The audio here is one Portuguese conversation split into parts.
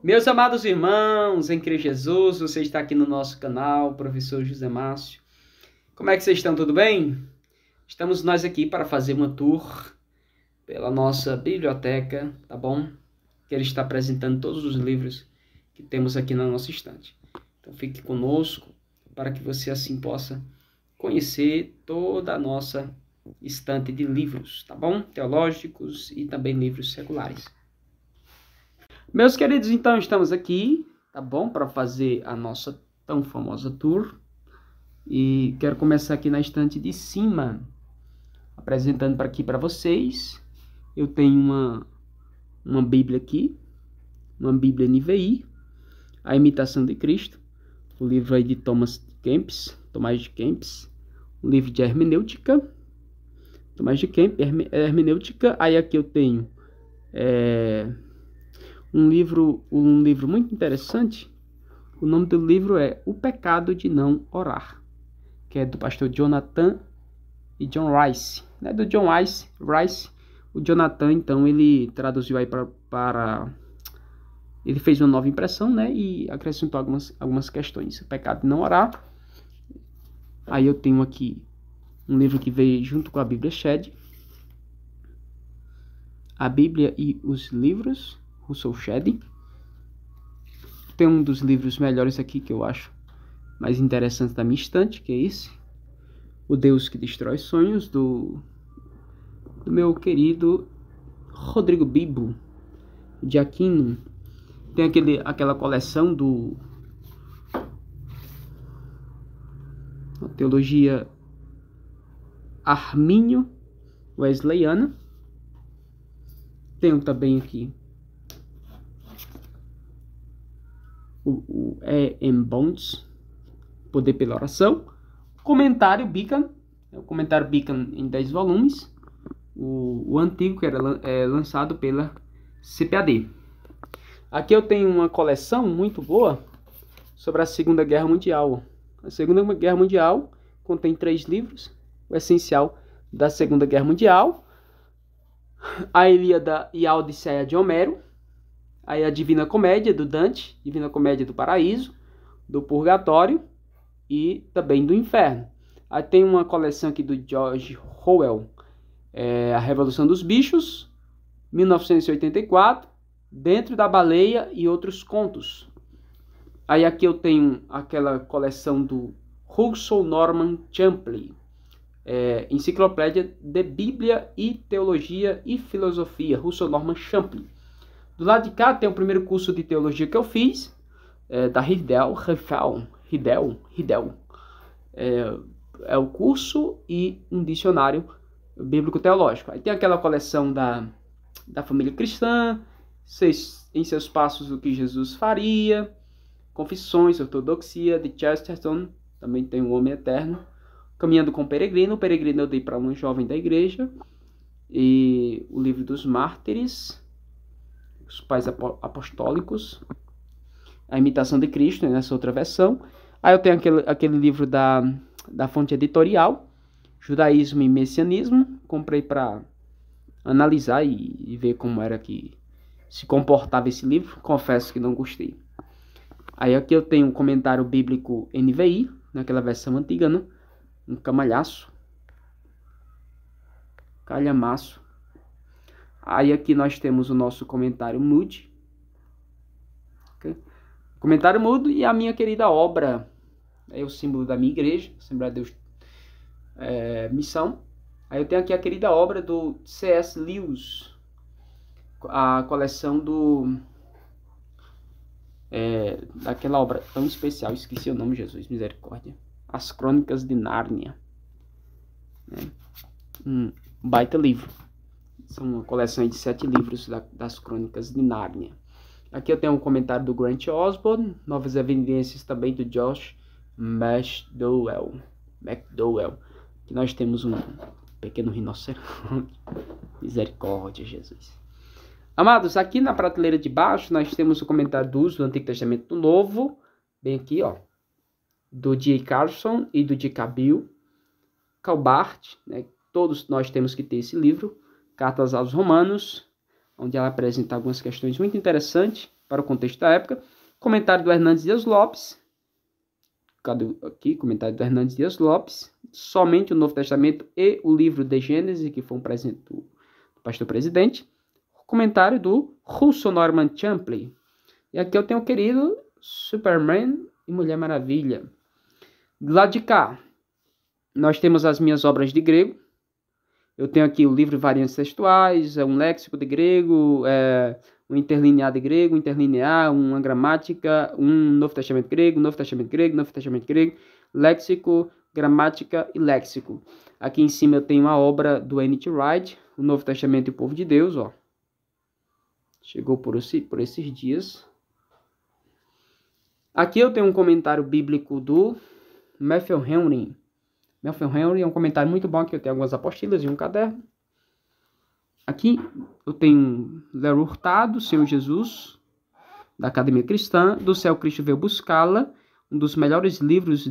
Meus amados irmãos em Cristo Jesus, você está aqui no nosso canal, professor José Márcio. Como é que vocês estão? Tudo bem? Estamos nós aqui para fazer uma tour pela nossa biblioteca, tá bom? Que ele está apresentando todos os livros que temos aqui na nossa estante. Então fique conosco para que você assim possa conhecer toda a nossa estante de livros, tá bom? Teológicos e também livros seculares. Meus queridos, então estamos aqui, tá bom? Para fazer a nossa tão famosa tour. E quero começar aqui na estante de cima, apresentando para aqui para vocês. Eu tenho uma Bíblia aqui, uma Bíblia NVI, A Imitação de Cristo, o livro aí de Tomás de Kempis, um livro de hermenêutica, Tomás de Kempis, hermenêutica. Aí aqui eu tenho um livro muito interessante. O nome do livro é O Pecado de Não Orar, que é do pastor Jonathan e John Rice. É do John Rice. O Jonathan, então, ele traduziu aí para... Ele fez uma nova impressão, né? E acrescentou algumas questões. O Pecado de Não Orar. Aí eu tenho aqui um livro que veio junto com a Bíblia Shedd. A Bíblia e os Livros, Russell Shedd. Tem um dos livros melhores aqui que eu acho mais interessante da minha estante, que é esse. O Deus que Destrói Sonhos, do meu querido Rodrigo Bibo de Aquino. Tem aquela coleção a teologia armínio wesleyana. Tenho também aqui o E.M. Bounds, Poder pela Oração. Comentário Beacon, o comentário Beacon em 10 volumes. O antigo, que era lançado pela CPAD. Aqui eu tenho uma coleção muito boa sobre a Segunda Guerra Mundial. A Segunda Guerra Mundial contém 3 livros. O essencial da Segunda Guerra Mundial: a Ilíada e a Odisseia de Homero. Aí a Divina Comédia do Dante, Divina Comédia do Paraíso, do Purgatório e também do Inferno. Aí tem uma coleção aqui do George Orwell, A Revolução dos Bichos, 1984, Dentro da Baleia e Outros Contos. Aí aqui eu tenho aquela coleção do Russell Norman Champlin, Enciclopédia de Bíblia e Teologia e Filosofia, Russell Norman Champlin. Do lado de cá tem o primeiro curso de teologia que eu fiz, da Hidel. É o curso e um dicionário bíblico-teológico. Aí tem aquela coleção da família cristã, em seus passos o que Jesus faria, Confissões, Ortodoxia, de Chesterton. Também tem o Homem Eterno, Caminhando com o Peregrino eu dei para um jovem da igreja, e o Livro dos Mártires, Os Pais Apostólicos, A Imitação de Cristo, nessa outra versão. Aí eu tenho aquele livro da fonte editorial, Judaísmo e Messianismo. Comprei para analisar e ver como era que se comportava esse livro. Confesso que não gostei. Aí aqui eu tenho um comentário bíblico NVI, naquela versão antiga, né? Um calhamaço. Aí aqui nós temos o nosso comentário Moody. Okay? Comentário mudo e a minha querida obra. É o símbolo da minha igreja, Assembleia de Deus Missão. Aí eu tenho aqui a querida obra do C.S. Lewis, a coleção daquela obra tão especial, esqueci o nome, Jesus, misericórdia. As Crônicas de Nárnia. Um baita livro. São uma coleção de 7 livros das Crônicas de Nárnia. Aqui eu tenho um comentário do Grant Osborne, Novas Evidências também do Josh McDowell. Aqui nós temos um pequeno rinoceronte. Misericórdia, Jesus. Amados, aqui na prateleira de baixo nós temos o comentário do uso do Antigo Testamento do Novo, bem aqui, ó, do D.A. Carson e do D. Calbart, né? Todos nós temos que ter esse livro, Cartas aos Romanos, onde ela apresenta algumas questões muito interessantes para o contexto da época. Comentário do Hernandes Dias Lopes. Cadê aqui? Comentário do Hernandes Dias Lopes. Somente o Novo Testamento e o livro de Gênesis, que foi um presente do pastor presidente. Comentário do Russell Norman Champlin. E aqui eu tenho o querido Superman e Mulher Maravilha. Do lado de cá, nós temos as minhas obras de grego. Eu tenho aqui o livro Variantes Textuais, um léxico de grego, um interlinear de grego, um interlinear, uma gramática, um Novo Testamento grego, Novo Testamento grego, Novo Testamento grego, léxico, gramática e léxico. Aqui em cima eu tenho a obra do N.T. Wright, o Novo Testamento e o Povo de Deus, ó. Chegou por esses dias. Aqui eu tenho um comentário bíblico do Matthew Henry. Matthew Henry é um comentário muito bom, que eu tenho algumas apostilas e um caderno. Aqui eu tenho Léo Hurtado, Senhor Jesus, da Academia Cristã, Do Céu Cristo Veio Buscá-la, um dos melhores livros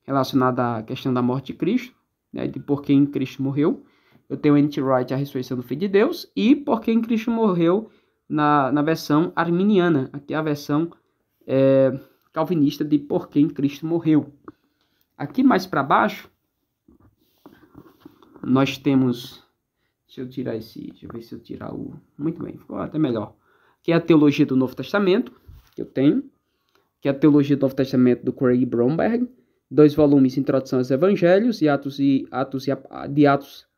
relacionado à questão da morte de Cristo, né, de por que em Cristo morreu. Eu tenho N.T. Wright, A Ressurreição do Filho de Deus, e por que em Cristo morreu na versão arminiana. Aqui é a versão calvinista de por que em Cristo morreu. Aqui mais para baixo, nós temos... Deixa eu ver se eu tirar o... Muito bem, ficou até melhor. Que é a Teologia do Novo Testamento, que eu tenho. Que é a Teologia do Novo Testamento do Craig Bromberg. 2 volumes, Introdução aos Evangelhos, de Atos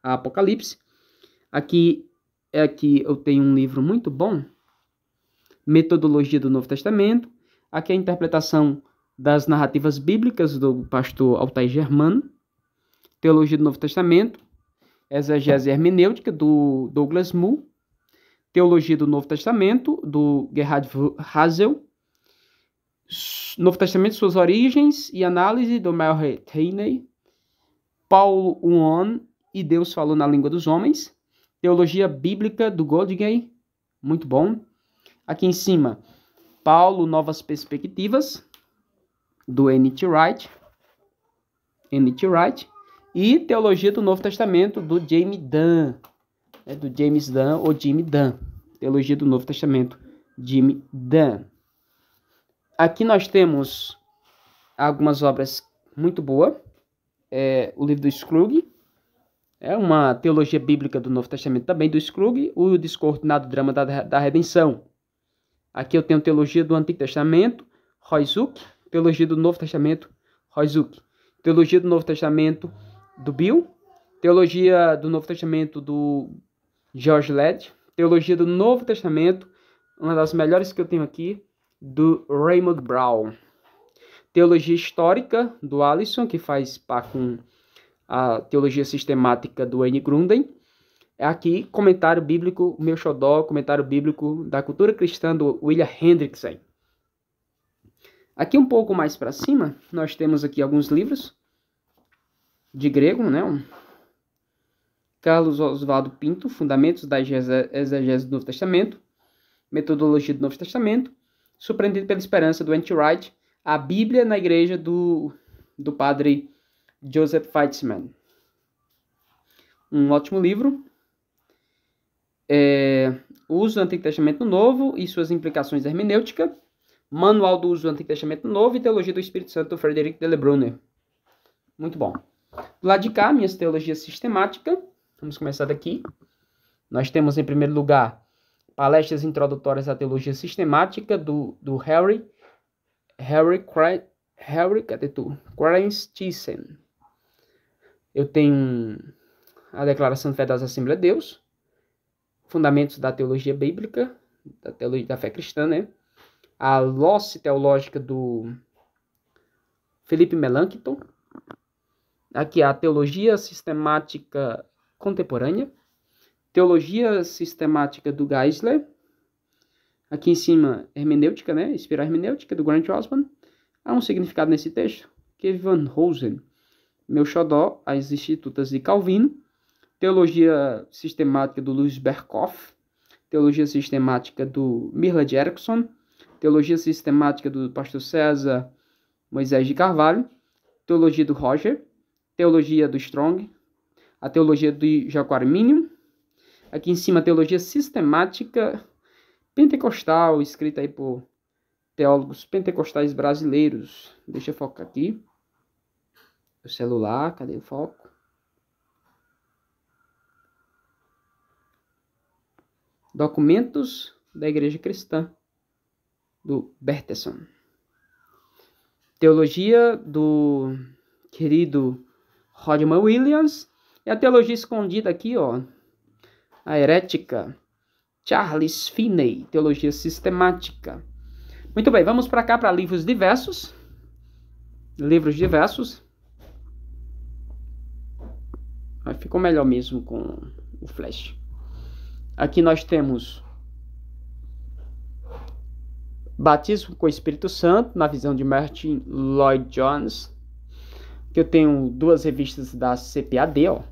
a Apocalipse. Aqui eu tenho um livro muito bom, Metodologia do Novo Testamento. Aqui é a interpretação das narrativas bíblicas do pastor Altair Germano. Teologia do Novo Testamento, Exegese Hermenêutica, do Douglas Moo. Teologia do Novo Testamento, do Gerhard Hazel. Novo Testamento, Suas Origens e Análise, do Mel Haney. Paulo I e Deus Falou na Língua dos Homens. Teologia Bíblica, do Goldgay, muito bom. Aqui em cima, Paulo, Novas Perspectivas, do N.T. Wright. E Teologia do Novo Testamento, do James Dunn. Do James Dunn ou Jimmy Dunn. Teologia do Novo Testamento, Jimmy Dunn. Aqui nós temos algumas obras muito boas. O livro do Scrooge. É uma teologia bíblica do Novo Testamento também, do Scrooge. O Descortinado Drama da Redenção. Aqui eu tenho Teologia do Antigo Testamento, Roy Zuck. Teologia do Novo Testamento, Roy Zuck. Teologia do Novo Testamento, do Bill. Teologia do Novo Testamento, do George Led. Teologia do Novo Testamento, uma das melhores que eu tenho aqui, do Raymond Brown. Teologia Histórica, do Allison, que faz par com a Teologia Sistemática do Wayne Grudem. Aqui, comentário bíblico, meu xodó, comentário bíblico da cultura cristã, do William Hendrickson. Aqui um pouco mais para cima, nós temos aqui alguns livros de grego, né? Carlos Oswaldo Pinto, Fundamentos da Exegese do Novo Testamento, Metodologia do Novo Testamento, Surpreendido pela Esperança, do N.T. Wright, A Bíblia na Igreja do padre Joseph Weitzman. Um ótimo livro. O Uso do Antigo Testamento Novo e suas implicações hermenêuticas. Manual do Uso do Antigo Testamento Novo e Teologia do Espírito Santo, do Frederic Delebrunner. Muito bom. Do lado de cá, minhas teologias sistemáticas. Vamos começar daqui. Nós temos, em primeiro lugar, Palestras Introdutórias à Teologia Sistemática, do Harry Christensen. Eu tenho a Declaração de Fé das Assembleias de Deus, Fundamentos da Teologia Bíblica, da Teologia da Fé Cristã, né? A Losse Teológica, do Felipe Melanchthon. Aqui a Teologia Sistemática Contemporânea, Teologia Sistemática do Geisler. Aqui em cima, Hermenêutica, né? Espiral Hermenêutica, do Grant Osborne. Há um significado nesse texto. Kevin Van Rosen, meu xodó, As Institutas de Calvino. Teologia Sistemática do Louis Berkhoff. Teologia Sistemática do Mirla Erickson. Teologia Sistemática do pastor César Moisés de Carvalho. Teologia do Roger. Teologia do Strong. A Teologia de Jaco Armínio. Aqui em cima, Teologia Sistemática pentecostal, escrita aí por teólogos pentecostais brasileiros. Deixa eu focar aqui. O celular, cadê o foco? Documentos da Igreja Cristã, do Berteson. Teologia do querido Rodman Williams. E a teologia escondida aqui, ó. A herética. Charles Finney. Teologia sistemática. Muito bem, vamos para cá para livros diversos. Livros diversos. Ficou melhor mesmo com o flash. Aqui nós temos Batismo com o Espírito Santo, na visão de Martin Lloyd Jones. Aqui eu tenho 2 revistas da CPAD, ó.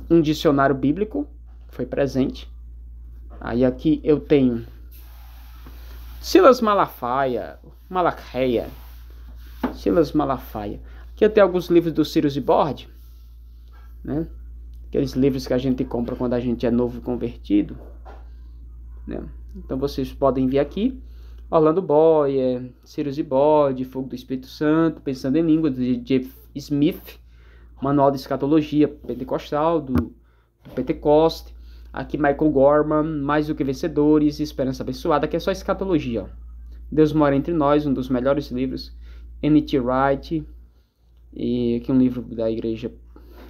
Um dicionário bíblico, que foi presente. Aí aqui eu tenho Silas Malafaia. Silas Malafaia. Aqui eu tenho alguns livros do Cyrus Bord, né? Aqueles livros que a gente compra quando a gente é novo convertido, né? Então vocês podem ver aqui Orlando Boyer, Cyrus Bord, Fogo do Espírito Santo, Pensando em Língua, de Jeff Smith, Manual de Escatologia Pentecostal, do Pentecoste. Aqui Michael Gorman, Mais do que Vencedores, Esperança Abençoada, que é só escatologia, ó. Deus Mora Entre Nós, um dos melhores livros, N.T. Wright. E aqui um livro da igreja,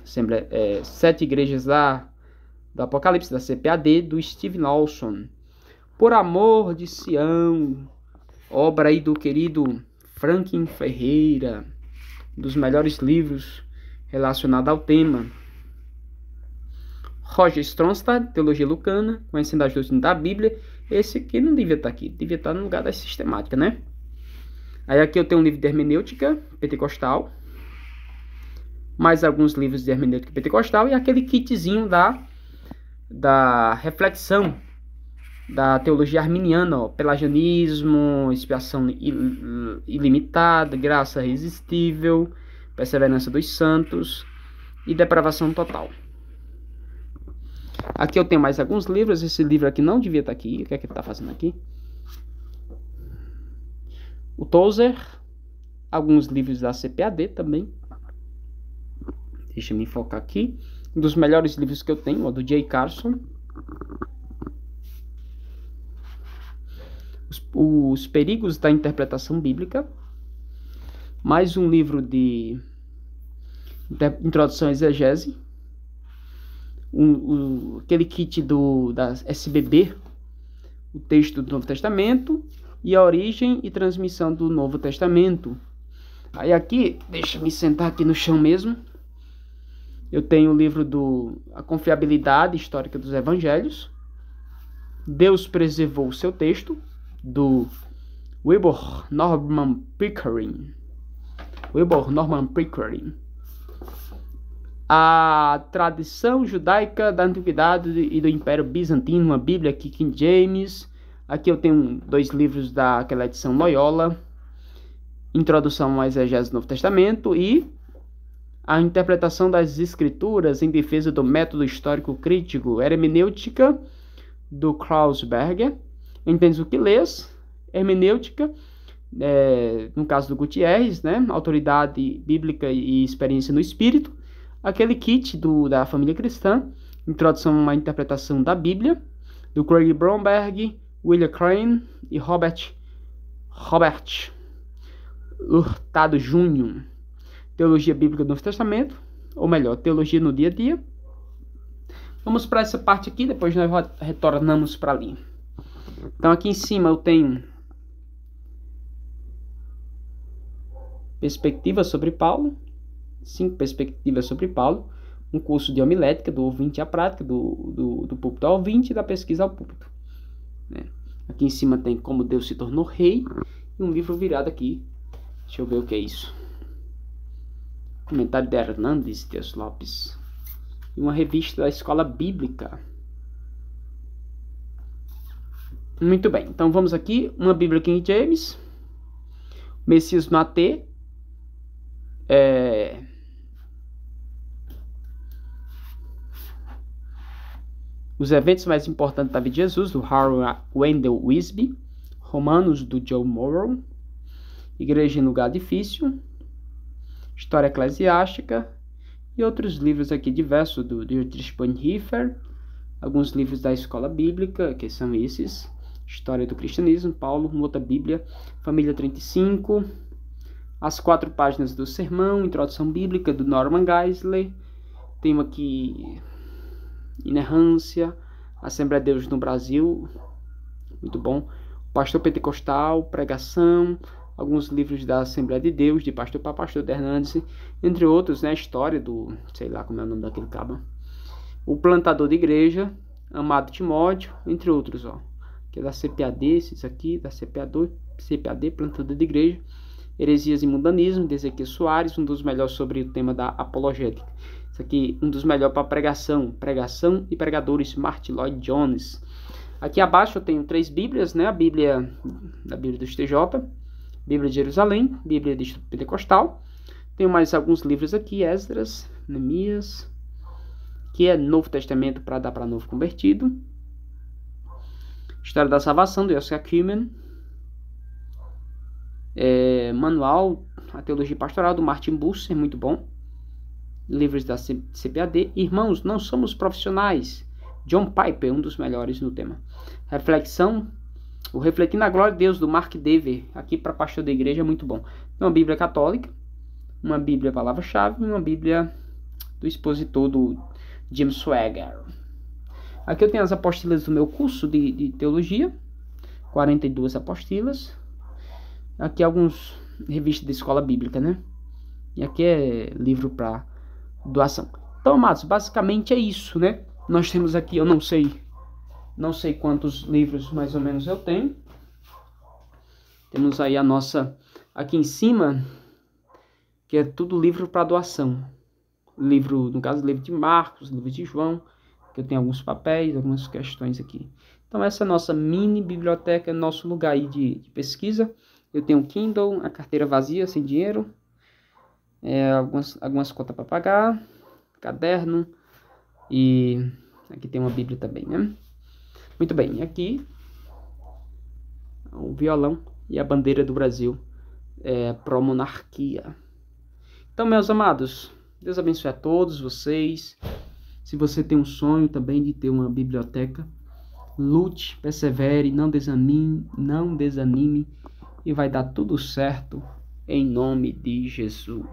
7 igrejas do Apocalipse, da CPAD, do Steve Lawson. Por Amor de Sião, obra aí do querido Franklin Ferreira, um dos melhores livros relacionados ao tema. Roger Stronstad, Teologia Lucana, Conhecendo as Doutrinas da Bíblia. Esse aqui não devia estar aqui, devia estar no lugar da sistemática, né? Aí aqui eu tenho um livro de hermenêutica pentecostal, mais alguns livros de hermenêutica pentecostal e aquele kitzinho da reflexão da teologia arminiana, ó, pelagianismo, expiação ilimitada, graça irresistível, perseverança dos santos e depravação total. Aqui eu tenho mais alguns livros. Esse livro aqui não devia estar aqui. O que é que ele está fazendo aqui? O Tozer. Alguns livros da CPAD também. Deixa eu me focar aqui. Um dos melhores livros que eu tenho, ó, do J. Carson. Os Perigos da Interpretação Bíblica. Mais um livro de Introdução à Exegese. Aquele kit da SBB, o texto do Novo Testamento e a origem e transmissão do Novo Testamento. Aí aqui, deixa eu me sentar aqui no chão mesmo, eu tenho o livro A Confiabilidade Histórica dos Evangelhos, Deus Preservou o Seu Texto, do Wilbur Norman Pickering. A tradição judaica da antiguidade e do Império Bizantino, uma Bíblia aqui, King James. Aqui eu tenho 2 livros daquela edição Loyola, Introdução à Exegese do Novo Testamento e A Interpretação das Escrituras em Defesa do Método Histórico Crítico, Hermenêutica, do Klausberger. Entendes o que lês? Hermenêutica, no caso do Gutierrez, né? Autoridade Bíblica e Experiência no Espírito. Aquele kit da família cristã, Introdução à Interpretação da Bíblia, do Craig Bromberg, William Crane e Robert Hurtado Jr. Teologia Bíblica do Novo Testamento, ou melhor, Teologia no Dia a Dia. Vamos para essa parte aqui, depois nós retornamos para ali. Então aqui em cima eu tenho Perspectiva sobre Paulo, 5 perspectivas sobre Paulo, um curso de homilética do ouvinte à prática, do púlpito ao ouvinte e da pesquisa ao púlpito, né? Aqui em cima tem Como Deus se Tornou Rei e um livro virado aqui. Deixa eu ver o que é isso. Comentário de Hernandes Dias Lopes. E uma revista da Escola Bíblica. Muito bem, então vamos aqui. Uma Bíblia King James. Messias no AT. Os eventos mais importantes da vida de Jesus, do Harold Wendell Wisby. Romanos, do Joe Morrow. Igreja em Lugar Difícil. História Eclesiástica. E outros livros aqui diversos, do Dietrich Bonhoeffer. Alguns livros da Escola Bíblica, que são esses. História do Cristianismo, Paulo, uma outra Bíblia, Família 35, as 4 páginas do Sermão, Introdução Bíblica, do Norman Geisler. Tenho aqui Inerrância, Assembleia de Deus no Brasil, muito bom. Pastor Pentecostal, Pregação, alguns livros da Assembleia de Deus, de pastor para pastor de Hernandes, entre outros, né? História do, sei lá como é o nome daquele cabo. O Plantador de Igreja, Amado Timóteo, entre outros, ó. Que é da CPAD, esses aqui, da CPAD, Plantador de Igreja. Heresias e Mundanismo, de Ezequiel Soares, um dos melhores sobre o tema da apologética. Isso aqui, um dos melhores para pregação e pregadores, Martin Lloyd Jones. Aqui abaixo eu tenho 3 Bíblias, né? A Bíblia do STJ, Bíblia de Jerusalém, Bíblia de Instituto Pentecostal. Tenho mais alguns livros aqui, Esdras, Neemias, que é Novo Testamento para dar para novo convertido. História da Salvação, do Oscar Cullmann. Manual, a Teologia Pastoral, do Martin Bucer, muito bom. Livros da CPAD. Irmãos, não somos profissionais. John Piper, um dos melhores no tema. Reflexão, o Refletindo a Glória de Deus, do Mark Dever, aqui para pastor da igreja, muito bom. Tem uma Bíblia católica, uma Bíblia palavra-chave e uma Bíblia do expositor do James Swagger. Aqui eu tenho as apostilas do meu curso de teologia, 42 apostilas. Aqui alguns revistas de escola bíblica, né? E aqui é livro para doação. Então, amados, basicamente é isso, né? Nós temos aqui, eu não sei quantos livros mais ou menos eu tenho. Temos aí a nossa, aqui em cima, que é tudo livro para doação. Livro, no caso, livro de Marcos, livro de João, que eu tenho alguns papéis, algumas questões aqui. Então, essa é a nossa mini biblioteca, nosso lugar aí de pesquisa. Eu tenho um Kindle, a carteira vazia, sem dinheiro, algumas contas para pagar, caderno, e aqui tem uma Bíblia também, né? Muito bem, aqui o violão e a bandeira do Brasil, pró-monarquia. Então, meus amados, Deus abençoe a todos vocês. Se você tem um sonho também de ter uma biblioteca, lute, persevere, não desanime e vai dar tudo certo em nome de Jesus.